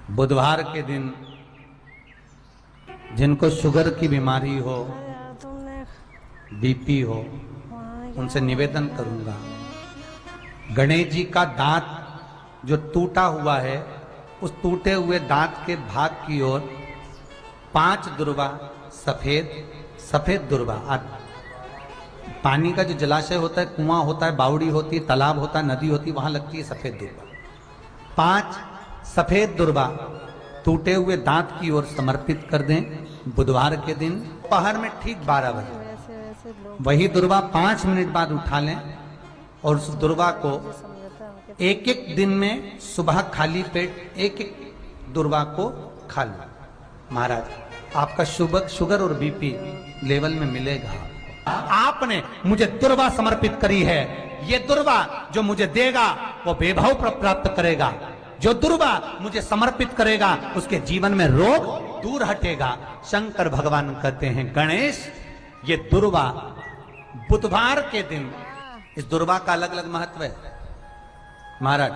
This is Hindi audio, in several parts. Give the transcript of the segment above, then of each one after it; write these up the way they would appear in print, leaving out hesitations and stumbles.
बुधवार के दिन जिनको शुगर की बीमारी हो, बीपी हो, उनसे निवेदन करूंगा, गणेश जी का दांत जो टूटा हुआ है, उस टूटे हुए दांत के भाग की ओर 5 दुर्वा सफेद दुर्वा। पानी का जो जलाशय होता है, कुआं होता है, बावड़ी होती है, तालाब होता है, नदी होती है, वहां लगती है सफेद दुर्वा। 5 सफेद दुर्वा टूटे हुए दांत की ओर समर्पित कर दें बुधवार के दिन दोपहर में ठीक 12 बजे। वही दुर्वा 5 मिनट बाद उठा लें और उस दुर्वा को एक दिन में सुबह खाली पेट एक दुर्वा को खा लें। महाराज आपका शुगर और बीपी लेवल में मिलेगा। आपने मुझे दुर्वा समर्पित करी है, ये दुर्वा जो मुझे देगा वो वैभव प्राप्त करेगा। जो दुर्वा मुझे समर्पित करेगा उसके जीवन में रोग दूर हटेगा। शंकर भगवान कहते हैं, गणेश ये दुर्वा बुधवार के दिन, इस दुर्वा का अलग अलग महत्व है महाराज।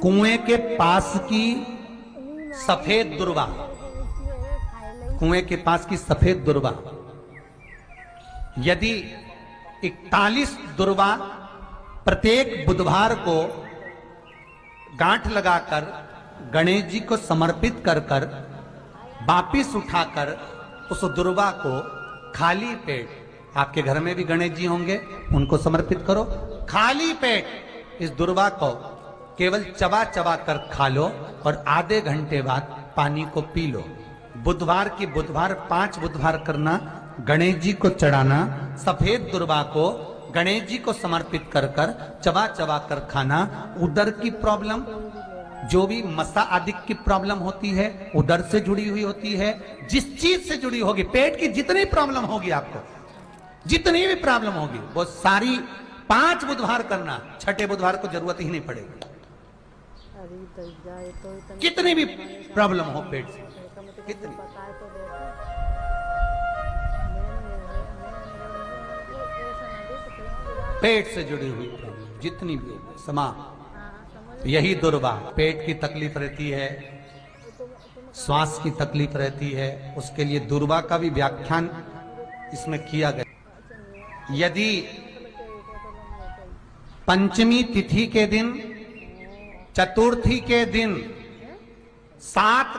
कुएं के पास की सफेद दुर्वा, कुएं के पास की सफेद दुर्वा, यदि 41 दुर्वा प्रत्येक बुधवार को गांठ लगाकर गणेश जी को समर्पित कर कर वापिस उठाकर उस दुर्वा को खाली पेट, आपके घर में भी गणेश जी होंगे, उनको समर्पित करो। खाली पेट इस दुर्वा को केवल चबा चबा कर खा लो और आधे घंटे बाद पानी को पी लो। बुधवार की बुधवार 5 बुधवार करना, गणेश जी को चढ़ाना, सफेद दुर्वा को गणेश जी को समर्पित कर कर चबा चबा कर खाना। उदर की प्रॉब्लम, जो भी मसा आदि की प्रॉब्लम होती है, उदर से जुड़ी हुई होती है, जिस चीज से जुड़ी होगी, पेट की जितनी प्रॉब्लम होगी, आपको जितनी भी प्रॉब्लम होगी, वो सारी 5 बुधवार करना। 6ठे बुधवार को जरूरत ही नहीं पड़ेगी। कितनी भी प्रॉब्लम हो पेट से, कितनी, पेट से जुड़ी हुई प्रॉब्लम जितनी भी हो, समाप्त। यही दुर्वा, पेट की तकलीफ रहती है, श्वास की तकलीफ रहती है, उसके लिए दुर्वा का भी व्याख्यान इसमें किया गया। यदि पंचमी तिथि के दिन, चतुर्थी के दिन 7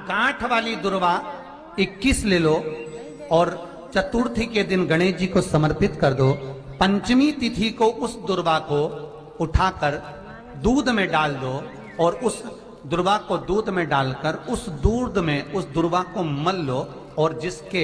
गांठ वाली दुर्वा 21 ले लो और चतुर्थी के दिन गणेश जी को समर्पित कर दो। पंचमी तिथि को उस दुर्वा को उठाकर दूध में डाल दो और उस दुर्वा को दूध में डालकर उस दूध में उस दुर्वा को मल लो, और जिसके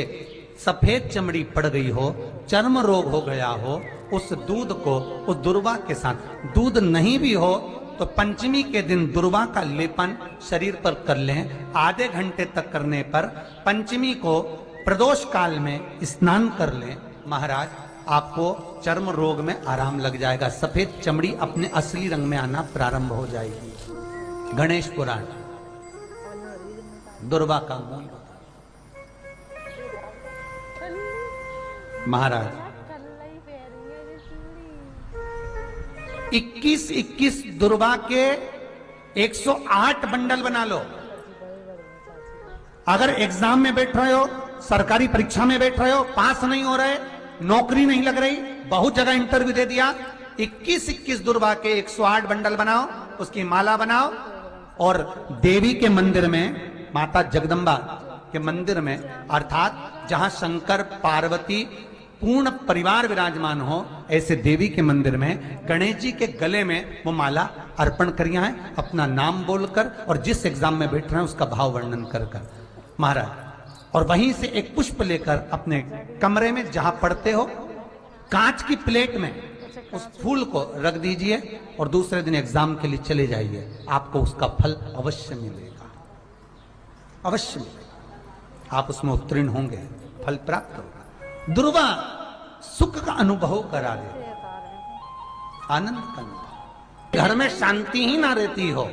सफेद चमड़ी पड़ गई हो, चर्म रोग हो गया हो, उस दूध को उस दुर्वा के साथ, दूध नहीं भी हो तो पंचमी के दिन दुर्वा का लेपन शरीर पर कर लें। आधे घंटे तक करने पर पंचमी को प्रदोष काल में स्नान कर लें। महाराज आपको चर्म रोग में आराम लग जाएगा, सफेद चमड़ी अपने असली रंग में आना प्रारंभ हो जाएगी। गणेश पुराण दुर्वा का मूल महाराज 21 दुर्वा के 108 बंडल बना लो। अगर एग्जाम में बैठ रहे हो, सरकारी परीक्षा में बैठ रहे हो, पास नहीं हो रहे, नौकरी नहीं लग रही, बहुत जगह इंटरव्यू दे दिया, 21 दुर्वा के 108 बंडल बनाओ, उसकी माला बनाओ और देवी के मंदिर में, माता जगदम्बा के मंदिर में, अर्थात जहां शंकर पार्वती पूर्ण परिवार विराजमान हो, ऐसे देवी के मंदिर में गणेश जी के गले में वो माला अर्पण करिया है, अपना नाम बोलकर और जिस एग्जाम में बैठ रहे हैं उसका भाव वर्णन कर कर महाराज। और वहीं से एक पुष्प लेकर अपने कमरे में जहां पढ़ते हो, कांच की प्लेट में उस फूल को रख दीजिए और दूसरे दिन एग्जाम के लिए चले जाइए। आपको उसका फल अवश्य मिलेगा, अवश्य मिलेगा। आप उसमें उत्तीर्ण होंगे, फल प्राप्त होगा। दुर्वा सुख का अनुभव करा दे, आनंद का अनुभव। घर में शांति ही ना रहती हो,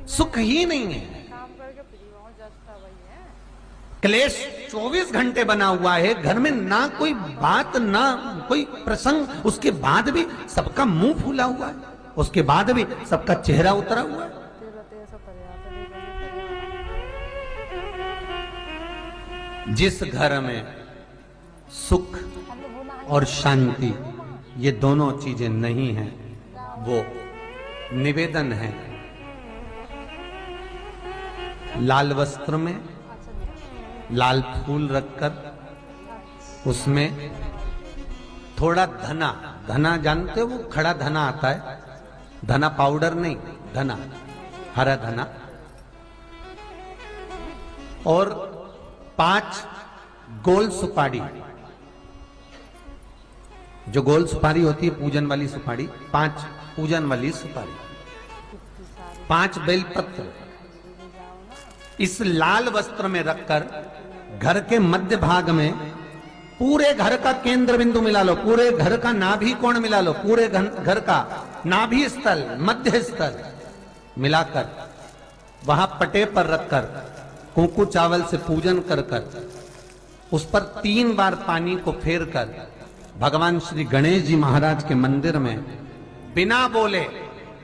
सुख ही नहीं है, क्लेश 24 घंटे बना हुआ है, घर में ना कोई बात ना कोई प्रसंग, उसके बाद भी सबका मुंह फूला हुआ है। उसके बाद भी सबका चेहरा उतरा हुआ है। जिस घर में सुख और शांति ये दोनों चीजें नहीं हैं, वो निवेदन है लाल वस्त्र में लाल फूल रखकर उसमें थोड़ा धना, धना जानते हो, वो खड़ा धना आता है, धना पाउडर नहीं, धना, हरा धना, और 5 गोल सुपारी, जो गोल सुपारी होती है पूजन वाली सुपारी, 5 पूजन वाली सुपारी, 5 बेलपत्र इस लाल वस्त्र में रखकर घर के मध्य भाग में पूरे घर का केंद्र बिंदु मिला लो, पूरे घर का नाभि कोण मिला लो, पूरे घर का नाभि स्थल, मध्य स्थल मिलाकर वहां पटे पर रखकर कुंकू चावल से पूजन कर कर उस पर 3 बार पानी को फेर कर भगवान श्री गणेश जी महाराज के मंदिर में बिना बोले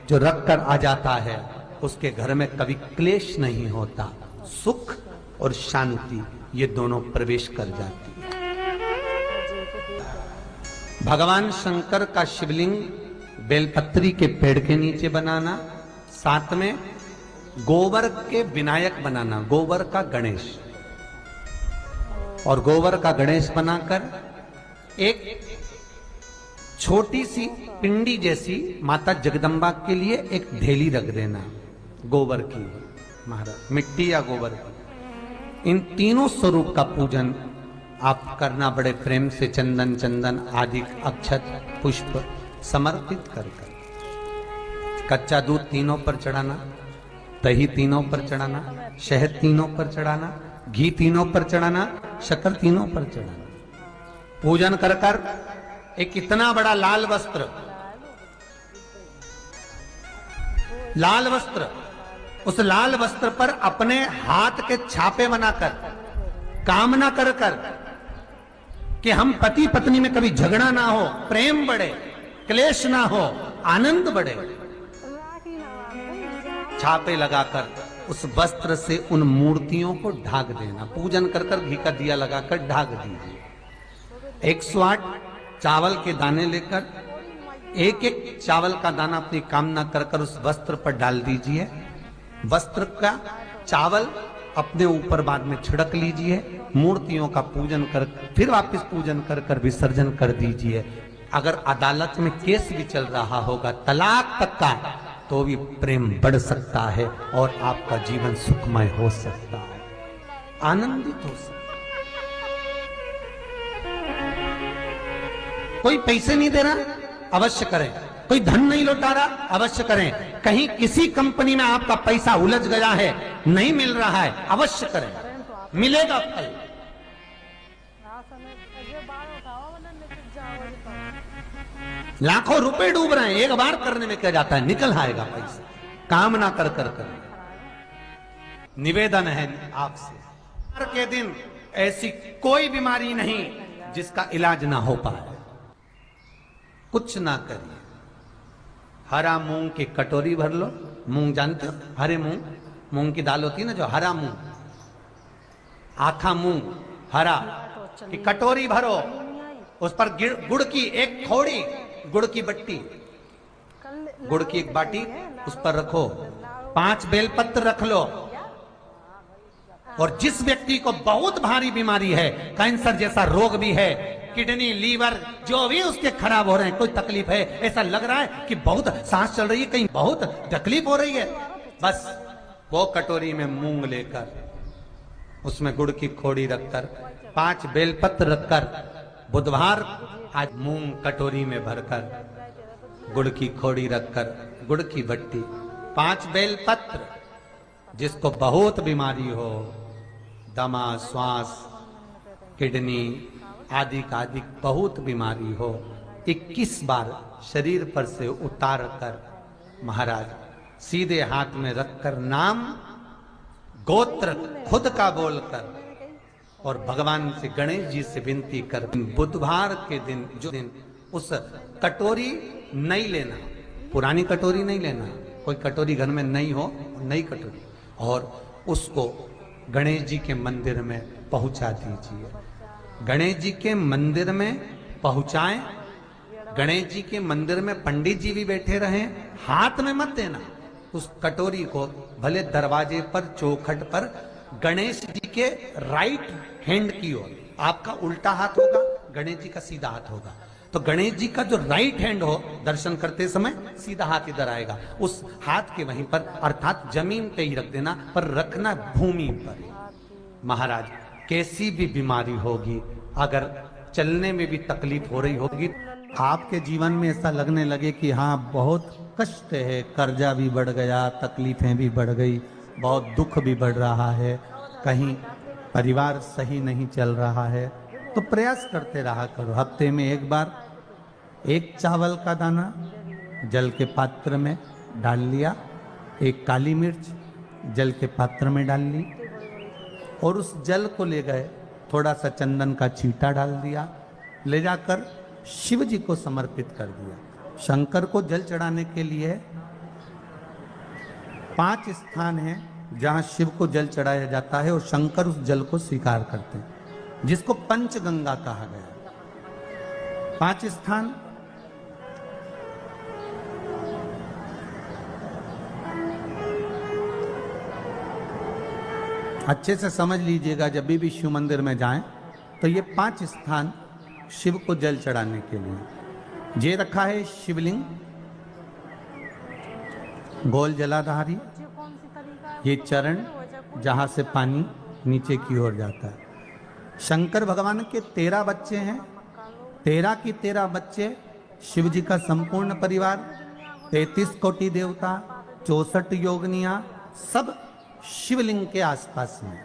जो रखकर आ जाता है, उसके घर में कभी क्लेश नहीं होता, सुख और शांति ये दोनों प्रवेश कर जाती है। भगवान शंकर का शिवलिंग बेलपत्री के पेड़ के नीचे बनाना, साथ में गोबर के विनायक बनाना, गोबर का गणेश, और गोबर का गणेश बनाकर एक छोटी सी पिंडी जैसी माता जगदम्बा के लिए एक ढेली रख देना गोबर की, महाराज मिट्टी या गोबर की। इन तीनों स्वरूप का पूजन आप करना बड़े प्रेम से, चंदन चंदन आदि अक्षत पुष्प समर्पित कर कर, कच्चा दूध तीनों पर चढ़ाना, दही तीनों पर चढ़ाना, शहद तीनों पर चढ़ाना, घी तीनों पर चढ़ाना, शक्कर तीनों पर चढ़ाना, पूजन कर कर एक इतना बड़ा लाल वस्त्र, लाल वस्त्र, उस लाल वस्त्र पर अपने हाथ के छापे बनाकर कामना कर कर कि हम पति पत्नी में कभी झगड़ा ना हो, प्रेम बढ़े, क्लेश ना हो, आनंद बढ़े, छापे लगाकर उस वस्त्र से उन मूर्तियों को ढाक देना, पूजन कर कर घी का दिया लगाकर ढाक दीजिए। 108 चावल के दाने लेकर एक एक चावल का दाना अपनी कामना कर कर उस वस्त्र पर डाल दीजिए, वस्त्र का चावल अपने ऊपर बाद में छिड़क लीजिए, मूर्तियों का पूजन कर फिर वापस पूजन कर कर विसर्जन कर दीजिए। अगर अदालत में केस भी चल रहा होगा तलाक तक का, तो भी प्रेम बढ़ सकता है और आपका जीवन सुखमय हो सकता है, आनंदित हो सकता है। कोई पैसे नहीं दे रहा, अवश्य करें। कोई धन नहीं लौटा रहा, अवश्य करें। कहीं किसी कंपनी में आपका पैसा उलझ गया है, नहीं मिल रहा है, अवश्य करें, मिलेगा फल। लाखों रुपए डूब रहे हैं, एक बार करने में क्या जाता है, निकल आएगा पैसा, कामना कर कर कर। निवेदन है आपसे, हर के दिन ऐसी कोई बीमारी नहीं जिसका इलाज ना हो पाए, कुछ ना करिए। हरा मूंग की कटोरी भर लो, मूंग जानते हो, हरे मूंग, मूंग की दाल होती है ना जो, हरा मूंग, आखा मूंग हरा की कटोरी भरो, उस पर गुड़ की एक थोड़ी, गुड़ की बट्टी, गुड़ की एक बाटी उस पर रखो, 5 बेलपत्र रख लो, और जिस व्यक्ति को बहुत भारी बीमारी है, कैंसर जैसा रोग भी है, किडनी लीवर जो भी उसके खराब हो रहे हैं, कोई तकलीफ है, ऐसा लग रहा है कि बहुत सांस चल रही है, कहीं बहुत तकलीफ हो रही है, बस वो कटोरी में मूंग लेकर उसमें गुड़ की खोड़ी रखकर 5 बेलपत्र रखकर, बुधवार आज मूंग कटोरी में भरकर, गुड़ की खोड़ी रखकर, गुड़ की बट्टी, 5 बेलपत्र, जिसको बहुत बीमारी हो, दमा, श्वास, किडनी आदि का आदि बहुत बीमारी हो, 21 बार शरीर पर से उतार कर महाराज सीधे हाथ में रखकर नाम गोत्र खुद का बोलकर और भगवान से, गणेश जी से विनती कर, बुधवार के दिन जो दिन उस कटोरी नहीं लेना, पुरानी कटोरी नहीं लेना, कोई कटोरी घर में नहीं हो, नई कटोरी, और उसको गणेश जी के मंदिर में पहुंचा दीजिए। गणेश जी के मंदिर में पहुंचाएं, गणेश जी के मंदिर में पंडित जी भी बैठे रहें, हाथ में मत देना उस कटोरी को, भले दरवाजे पर चौखट पर गणेश जी के राइट हैंड की ओर, आपका उल्टा हाथ होगा, गणेश जी का सीधा हाथ होगा, तो गणेश जी का जो राइट हैंड हो दर्शन करते समय सीधा हाथ इधर आएगा, उस हाथ के वहीं पर अर्थात जमीन पे ही रख देना, पर रखना भूमि पर। महाराज कैसी भी बीमारी होगी, अगर चलने में भी तकलीफ हो रही होगी, आपके जीवन में ऐसा लगने लगे कि हाँ बहुत कष्ट है, कर्जा भी बढ़ गया, तकलीफें भी बढ़ गई, बहुत दुख भी बढ़ रहा है, कहीं परिवार सही नहीं चल रहा है, तो प्रयास करते रहा करो। हफ्ते में एक बार एक चावल का दाना जल के पात्र में डाल लिया, एक काली मिर्च जल के पात्र में डाल ली, और उस जल को ले गए, थोड़ा सा चंदन का छींटा डाल दिया, ले जाकर शिव जी को समर्पित कर दिया। शंकर को जल चढ़ाने के लिए 5 स्थान हैं जहां शिव को जल चढ़ाया जाता है, और शंकर उस जल को स्वीकार करते हैं, जिसको पंचगंगा कहा गया। 5 स्थान अच्छे से समझ लीजिएगा, जब भी शिव मंदिर में जाएं तो ये 5 स्थान शिव को जल चढ़ाने के लिए ये रखा है। शिवलिंग, गोल जलाधारी, ये चरण जहां से पानी नीचे की ओर जाता है। शंकर भगवान के 13 बच्चे हैं, 13 की 13 बच्चे, शिव जी का संपूर्ण परिवार, 33 कोटि देवता, 64 योगनियां, सब शिवलिंग के आसपास में।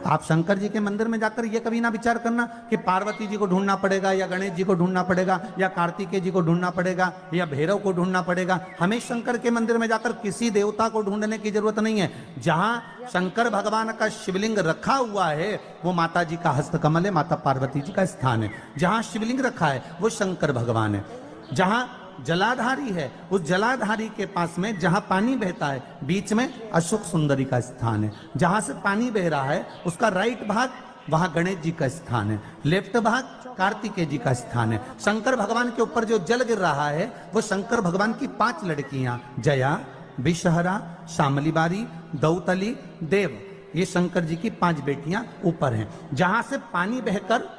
आप शंकर जी के मंदिर में जाकर ये कभी ना विचार करना कि पार्वती जी को ढूंढना पड़ेगा, या गणेश जी को ढूंढना पड़ेगा, या कार्तिकेय जी को ढूंढना पड़ेगा, या भैरव को ढूंढना पड़ेगा। हमें शंकर के मंदिर में जाकर किसी देवता को ढूंढने की जरूरत नहीं है। जहां शंकर भगवान का शिवलिंग रखा हुआ है वो माता जी का हस्तकमल है, माता पार्वती जी का स्थान है। जहां शिवलिंग रखा है वो शंकर भगवान है। जहां जलाधारी है, उस जलाधारी के पास में जहां पानी बहता है, बीच में अशोक सुंदरी का स्थान है। जहां से पानी बह रहा है उसका राइट भाग, वहां गणेश जी का स्थान है, लेफ्ट भाग कार्तिकेय जी का स्थान है। शंकर भगवान के ऊपर जो जल गिर रहा है वो शंकर भगवान की 5 लड़कियां, जया, विषहरा, शामली बारी, दौतली, देव, ये शंकर जी की 5 बेटियां ऊपर हैं। जहां से पानी बहकर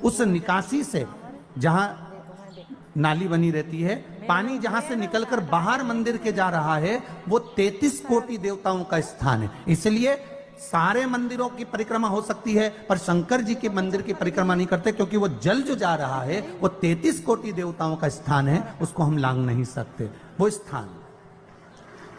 उस निकासी से, जहां नाली बनी रहती है, पानी जहां से निकलकर बाहर मंदिर के जा रहा है वो 33 कोटि देवताओं का स्थान है। इसलिए सारे मंदिरों की परिक्रमा हो सकती है, पर शंकर जी के मंदिर की परिक्रमा नहीं करते, क्योंकि वो जल जो जा रहा है वो 33 कोटि देवताओं का स्थान है, उसको हम लांग नहीं सकते। वो स्थान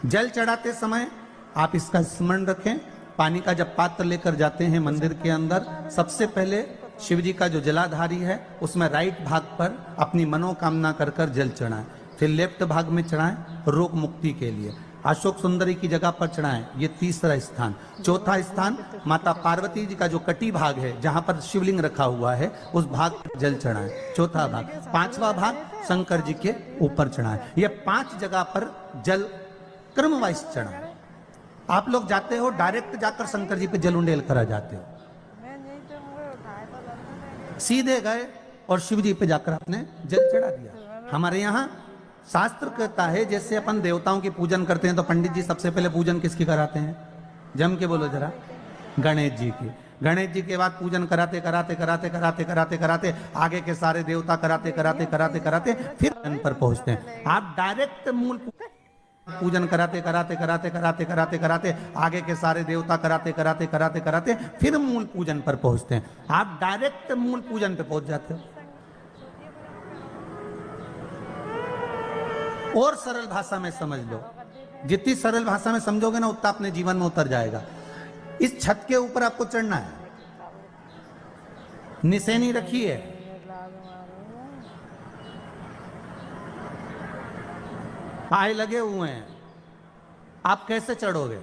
जल चढ़ाते समय आप इसका स्मरण रखें। पानी का जब पात्र लेकर जाते हैं मंदिर के अंदर, सबसे पहले शिव जी का जो जलाधारी है उसमें राइट भाग पर अपनी मनोकामना कर कर जल चढ़ाएं, फिर लेफ्ट भाग में चढ़ाएं रोग मुक्ति के लिए। अशोक सुंदरी की जगह पर चढ़ाएं, ये 3रा स्थान। 4था स्थान माता पार्वती जी का जो कटी भाग है जहां पर शिवलिंग रखा हुआ है उस भाग पर जल चढ़ाएं, 4था भाग। 5वां भाग शंकर जी के ऊपर चढ़ाएं। ये 5 जगह पर जल क्रमवाइज चढ़ाएं। आप लोग जाते हो डायरेक्ट जाकर शंकर जी पे जल उंडेल करा जाते हो, सीधे गए और शिव जी पे जाकर आपने जल चढ़ा दिया। हमारे यहाँ शास्त्र कहता है जैसे अपन देवताओं की पूजन करते हैं तो पंडित जी सबसे पहले पूजन किसकी कराते हैं? जम के बोलो जरा, गणेश जी की। गणेश जी के बाद पूजन कराते कराते कराते कराते कराते कराते आगे के सारे देवता कराते कराते कराते कराते फिर जन पर पहुंचते हैं। आप डायरेक्ट मूल पूजन कराते कराते कराते कराते कराते कराते आगे के सारे देवता कराते कराते कराते कराते फिर मूल पूजन पर पहुंचते हैं। आप डायरेक्ट मूल पूजन पे पहुंच जाते हो। और सरल भाषा में समझ लो, जितनी सरल भाषा में समझोगे ना उतना अपने जीवन में उतर जाएगा। इस छत के ऊपर आपको चढ़ना है, निशानी रखी है, पाए लगे हुए हैं, आप कैसे चढ़ोगे?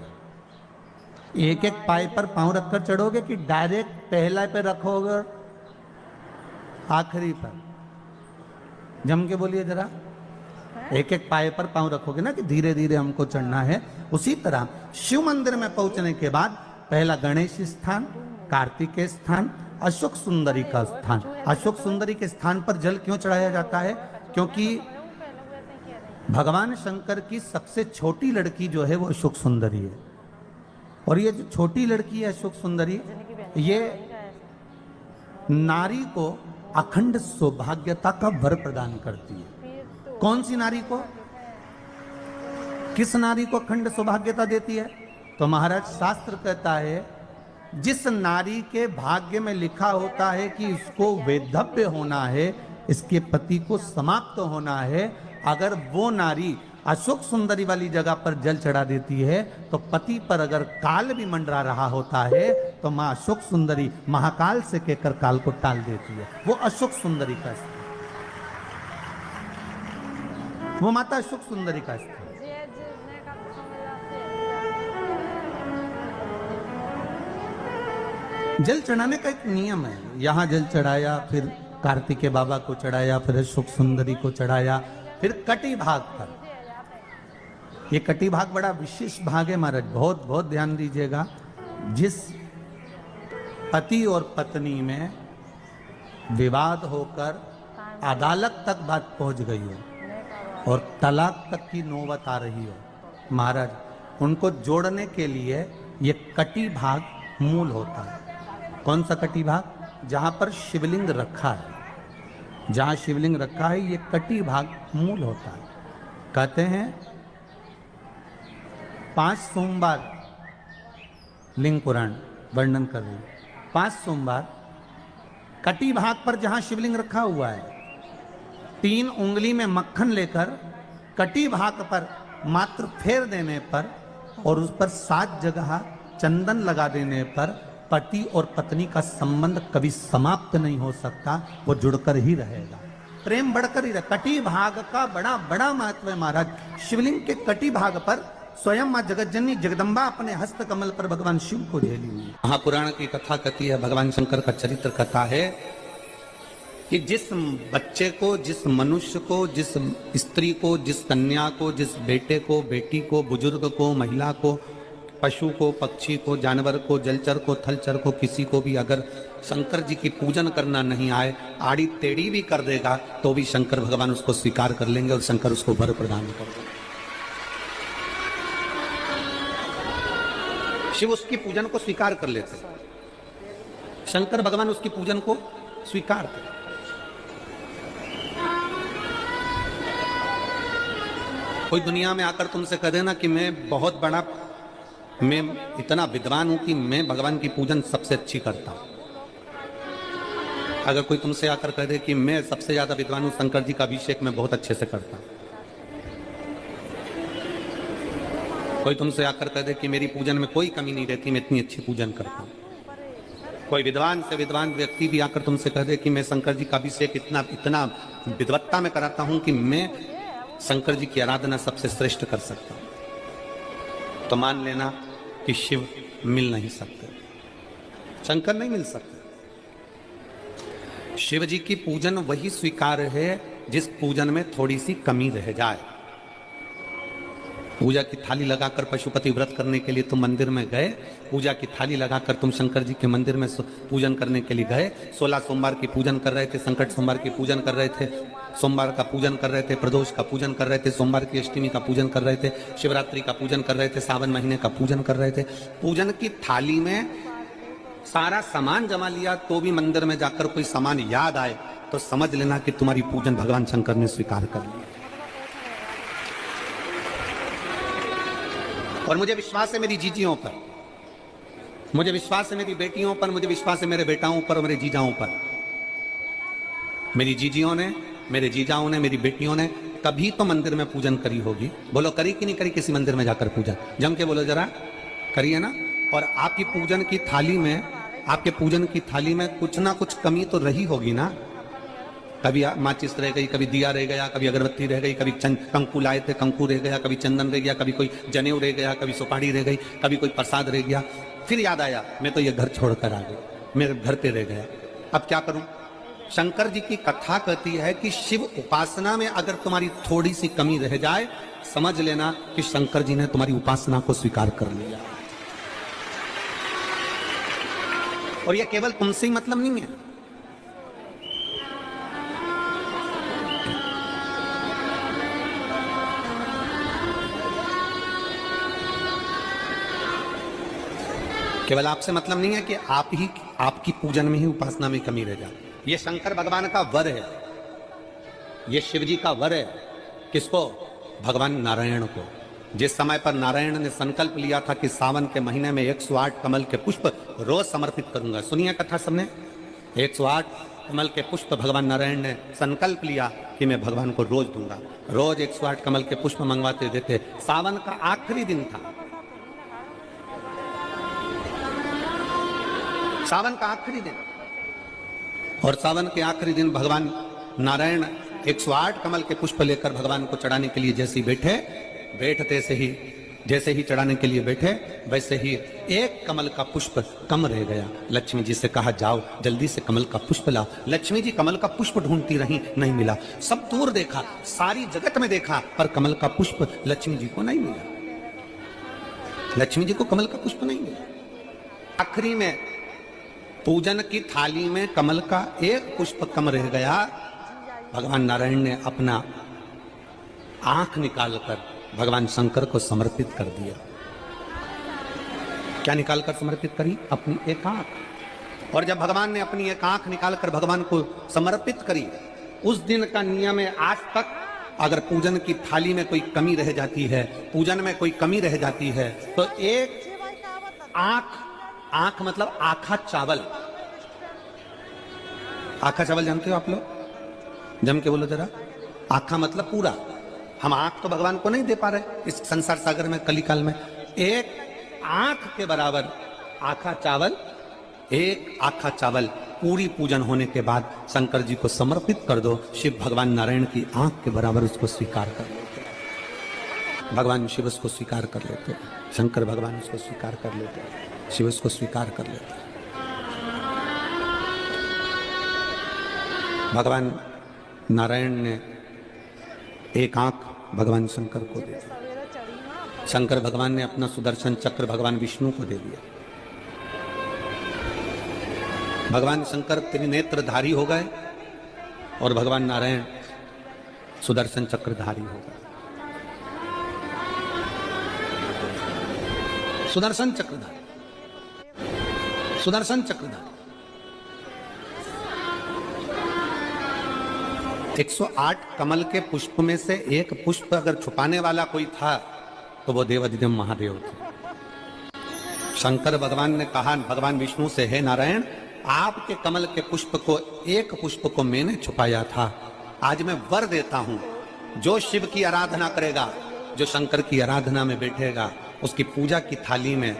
एक एक पाए पर पांव रखकर चढ़ोगे कि डायरेक्ट पहला पे रखोगे आखिरी पर? जम के बोलिए जरा, एक एक पाए पर पांव रखोगे ना कि धीरे धीरे हमको चढ़ना है। उसी तरह शिव मंदिर में पहुंचने के बाद पहला गणेश स्थान, कार्तिकेय स्थान, अशोक सुंदरी का स्थान। अशोक सुंदरी के स्थान पर जल क्यों चढ़ाया जाता है? क्योंकि भगवान शंकर की सबसे छोटी लड़की जो है वो अशोक सुंदरी है। और ये जो छोटी लड़की है अशोक सुंदरी, ये नारी को अखंड सौभाग्यता का वर प्रदान करती है। कौन सी नारी को? किस नारी को अखंड सौभाग्यता देती है? तो महाराज शास्त्र कहता है जिस नारी के भाग्य में लिखा होता है कि इसको वैधव्य होना है, इसके पति को समाप्त होना है, अगर वो नारी अशोक सुंदरी वाली जगह पर जल चढ़ा देती है तो पति पर अगर काल भी मंडरा रहा होता है तो मां अशोक सुंदरी महाकाल से कहकर काल को टाल देती है। वो अशोक सुंदरी का स्थान, वो माता अशोक सुंदरी का स्थान। जल चढ़ाने का एक नियम है। यहां जल चढ़ाया, फिर कार्तिकेय बाबा को चढ़ाया, फिर अशोक सुंदरी को चढ़ाया, फिर कटी भाग पर। ये कटी भाग बड़ा विशेष भाग है महाराज, बहुत बहुत ध्यान दीजिएगा। जिस पति और पत्नी में विवाद होकर अदालत तक बात पहुंच गई हो और तलाक तक की नौबत आ रही हो, महाराज उनको जोड़ने के लिए ये कटी भाग मूल होता है। कौन सा कटी भाग? जहां पर शिवलिंग रखा है, जहां शिवलिंग रखा है ये कटी भाग मूल होता है। कहते हैं 5 सोमवार, लिंग पुराण वर्णन कर रही, 5 सोमवार कटी भाग पर जहां शिवलिंग रखा हुआ है, 3 उंगली में मक्खन लेकर कटी भाग पर मात्र फेर देने पर और उस पर 7 जगह चंदन लगा देने पर पति और पत्नी का संबंध कभी समाप्त नहीं हो सकता, वो जुड़कर ही रहेगा, प्रेम बढ़कर ही रहेगा। कटी भाग का बड़ा बड़ा महत्व है महाराज। शिवलिंग के कटी भाग पर स्वयं मां जगतजननी जगदम्बा अपने हस्त कमल पर भगवान शिव को झेली हुई है। महापुराण की कथा कहती है, भगवान शंकर का चरित्र कथा है कि जिस बच्चे को, जिस मनुष्य को, जिस स्त्री को, जिस कन्या को, जिस बेटे को, बेटी को, बुजुर्ग को, महिला को, पशु को, पक्षी को, जानवर को, जलचर को, थलचर को, किसी को भी अगर शंकर जी की पूजन करना नहीं आए, आड़ी टेढ़ी भी कर देगा तो भी शंकर भगवान उसको स्वीकार कर लेंगे और शंकर उसको वर प्रदान कर देंगे। शिव उसकी पूजन को स्वीकार कर लेते, शंकर भगवान उसकी पूजन को स्वीकार करते। कोई दुनिया में आकर तुमसे कह देना कि मैं बहुत बड़ा, मैं इतना विद्वान हूं कि मैं भगवान की पूजन सबसे अच्छी करता हूं। अगर कोई तुमसे आकर कह दे कि मैं सबसे ज्यादा विद्वान हूं, शंकर जी का अभिषेक मैं बहुत अच्छे से करता हूं। कोई तुमसे आकर कह दे कि मेरी पूजन में कोई कमी नहीं रहती, मैं इतनी अच्छी पूजन करता हूं। कोई विद्वान से विद्वान व्यक्ति भी आकर तुमसे कह दे कि मैं शंकर जी का अभिषेक इतना विद्वत्ता में कराता हूं कि मैं शंकर जी की आराधना सबसे श्रेष्ठ कर सकता हूं, तो मान लेना कि शिव मिल नहीं सकते, शंकर नहीं मिल सकते। शिव जी की पूजन वही स्वीकार है जिस पूजन में थोड़ी सी कमी रह जाए। पूजा की थाली लगाकर पशुपति व्रत करने के लिए तुम मंदिर में गए, पूजा की थाली लगाकर तुम शंकर जी के मंदिर में पूजन करने के लिए गए, 16 सोमवार की पूजन कर रहे थे, संकट सोमवार की पूजन कर रहे थे, सोमवार का पूजन कर रहे थे, प्रदोष का पूजन कर रहे थे, सोमवार की अष्टमी का पूजन कर रहे थे, शिवरात्रि का पूजन कर रहे थे, सावन महीने का पूजन कर रहे थे। पूजन की थाली में सारा सामान जमा लिया तो भी मंदिर में जाकर कोई सामान याद आए तो समझ लेना कि तुम्हारी पूजन भगवान शंकर ने स्वीकार कर लिया। और मुझे विश्वास है मेरी जीजियों पर, मुझे विश्वास है मेरी बेटियों पर, मुझे विश्वास है मेरे बेटाओं पर और मेरे जीजाओं पर। मेरी जीजियों ने, मेरे जीजाओं ने, मेरी बेटियों ने कभी तो मंदिर में पूजन करी होगी। बोलो करी कि नहीं करी किसी मंदिर में जाकर पूजन? जम के बोलो जरा, करिए ना। और आपकी पूजन की थाली में, आपके पूजन की थाली में कुछ ना कुछ कमी तो रही होगी ना। कभी माचिस रह गई, कभी दिया रह गया, कभी अगरबत्ती रह गई, कभी कंकु लाए थे कंकु रह गया, कभी चंदन रह गया, कभी कोई जनेऊ रह गया, कभी सुपारी रह गई, कभी कोई प्रसाद रह गया। फिर याद आया मैं तो ये घर छोड़कर आ गई, मेरे घर पे रह गया, अब क्या करूं? शंकर जी की कथा कहती है कि शिव उपासना में अगर तुम्हारी थोड़ी सी कमी रह जाए, समझ लेना कि शंकर जी ने तुम्हारी उपासना को स्वीकार कर लिया। और यह केवल तुमसे ही मतलब नहीं है, केवल आपसे मतलब नहीं है कि आप ही आपकी पूजन में ही उपासना में कमी रह जाए। ये शंकर भगवान का वर है, ये शिव जी का वर है। किसको? भगवान नारायण को। जिस समय पर नारायण ने संकल्प लिया था कि सावन के महीने में 108 कमल के पुष्प रोज समर्पित करूंगा। सुनिए कथा सबने, 108 कमल के पुष्प भगवान नारायण ने संकल्प लिया कि मैं भगवान को रोज दूंगा। रोज 108 कमल के पुष्प मंगवाते देते। सावन का आखिरी दिन था, सावन का आखिरी दिन, और सावन के आखिरी दिन भगवान नारायण 108 कमल के पुष्प लेकर भगवान को चढ़ाने के लिए जैसे ही जैसे ही चढ़ाने के लिए बैठे, वैसे ही एक कमल का पुष्प कम रह गया। लक्ष्मी जी से कहा जाओ जल्दी से कमल का पुष्प लाओ। लक्ष्मी जी कमल का पुष्प ढूंढती रही, नहीं मिला। सब दूर देखा, सारी जगत में देखा, पर कमल का पुष्प लक्ष्मी जी को नहीं मिला। लक्ष्मी जी को कमल का पुष्प नहीं मिला। आखिरी में पूजन की थाली में कमल का एक पुष्प कम रह गया। भगवान नारायण ने अपना आंख निकालकर भगवान शंकर को समर्पित कर दिया। क्या निकालकर समर्पित करी? अपनी एक आंख। और जब भगवान ने अपनी एक आंख निकालकर भगवान को समर्पित करी, उस दिन का नियम है आज तक अगर पूजन की थाली में कोई कमी रह जाती है, पूजन में कोई कमी रह जाती है, तो एक आंख मतलब आखा चावल। आखा चावल जानते हो आप लोग? जम के बोलो जरा। आखा मतलब पूरा। हम आंख तो भगवान को नहीं दे पा रहे इस संसार सागर में, कलिकाल में। एक आंख के बराबर आखा चावल, एक आखा चावल पूरी पूजन होने के बाद शंकर जी को समर्पित कर दो। शिव भगवान नारायण की आंख के बराबर उसको स्वीकार कर लेते। भगवान शिव उसको स्वीकार कर लेते, शंकर भगवान उसको स्वीकार कर लेते, शिव उसको स्वीकार कर लेते। भगवान नारायण ने एक आंख भगवान शंकर को दे दी। शंकर भगवान ने अपना सुदर्शन चक्र भगवान विष्णु को दे दिया। भगवान शंकर त्रिनेत्रधारी हो गए और भगवान नारायण सुदर्शन चक्रधारी हो गए। सुदर्शन चक्रधारी, सुदर्शन चक्रधारी। 108 कमल के पुष्प में से एक पुष्प अगर छुपाने वाला कोई था तो वो देवाधिदेव महादेव थे। शंकर भगवान ने कहा भगवान विष्णु से, हे नारायण, आपके कमल के पुष्प को, एक पुष्प को मैंने छुपाया था। आज मैं वर देता हूं, जो शिव की आराधना करेगा, जो शंकर की आराधना में बैठेगा, उसकी पूजा की थाली में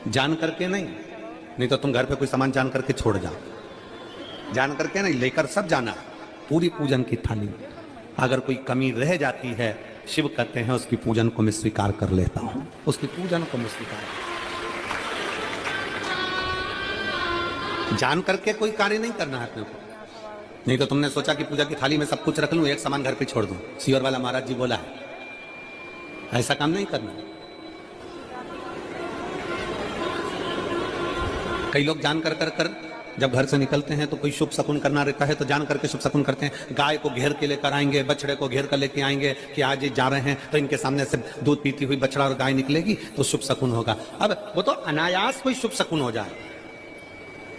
जान करके नहीं तो तुम घर पे कोई सामान जान करके छोड़ जाओ, जान करके नहीं, लेकर सब जाना। पूरी पूजन की थाली में अगर कोई कमी रह जाती है, शिव कहते हैं उसकी पूजन को मैं स्वीकार कर लेता हूं, उसकी पूजन को मैं स्वीकार। जान करके कोई कार्य नहीं करना है अपने को। नहीं तो तुमने सोचा कि पूजा की थाली में सब कुछ रख लूं, एक सामान घर पे छोड़ दूं। सियोर वाला महाराज जी बोला है, ऐसा काम नहीं करना। कई लोग जान कर जब घर से निकलते हैं तो कोई शुभ शकुन करना रहता है तो जान करके शुभ शकुन करते हैं। गाय को घेर के लेकर आएंगे, बछड़े को घेर कर लेके आएंगे कि आज ये जा रहे हैं तो इनके सामने से दूध पीती हुई बछड़ा और गाय निकलेगी तो शुभ शकुन होगा। अब वो तो अनायास कोई शुभ शकुन हो जाए,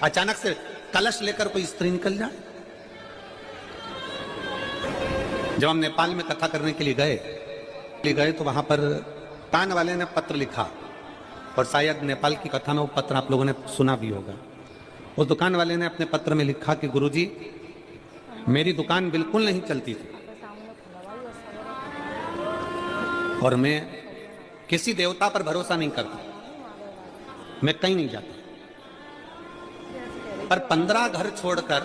अचानक से कलश लेकर कोई स्त्री निकल जाए। जब हम नेपाल में कथा करने के लिए गए तो वहां पर कान वाले ने पत्र लिखा, और शायद नेपाल की कथा में वो पत्र आप लोगों ने सुना भी होगा। उस दुकान वाले ने अपने पत्र में लिखा कि गुरुजी, मेरी दुकान बिल्कुल नहीं चलती थी और मैं किसी देवता पर भरोसा नहीं करता, मैं कहीं नहीं जाता, पर 15 घर छोड़कर